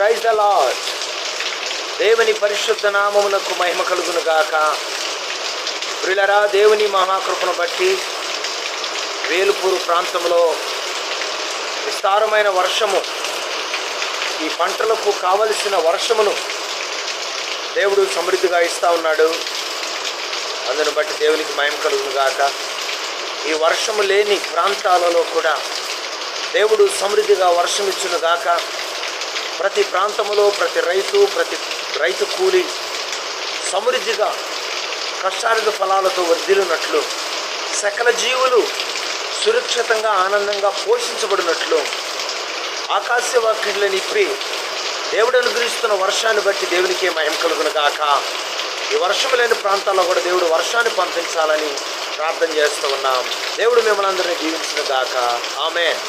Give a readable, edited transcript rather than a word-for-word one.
Praise the lord. దేవుని పరిశుద్ధ నామమునకు మహిమ కలుగును గాక. ప్రియులారా, దేవుని మహాకృపను బట్టి వేలుపూరు ప్రాంతంలో విస్తారమైన వర్షము, ఈ పంటలకు కావలసిన వర్షమును దేవుడు సమృద్ధిగా ఇస్తూ ఉన్నాడు. అందును బట్టి దేవునికి మహిమ కలుగును గాక. ఈ వర్షము లేని ప్రాంతాలలో కూడా దేవుడు సమృద్ధిగా వర్షం ఇచ్చును గాక. ప్రతి ప్రాంతంలో ప్రతి రైతు కూలి సమృద్ధిగా కష్టార్జిత ఫలాలతో వర్ధిల్లునట్లు, సకల జీవులు సురక్షితంగా ఆనందంగా పోషించబడినట్లు ఆకాశవాక్యులను ఇప్పి దేవుడు అనుగ్రహిస్తున్న వర్షాన్ని బట్టి దేవునికే మహిమ కలుగును గాక. ఈ వర్షం లేని ప్రాంతాల్లో కూడా దేవుడు వర్షాన్ని పంపించాలని ప్రార్థన చేస్తూ ఉన్నాం. దేవుడు మిమ్మల్ని అందరినీ దీవించును గాక. ఆమేన్.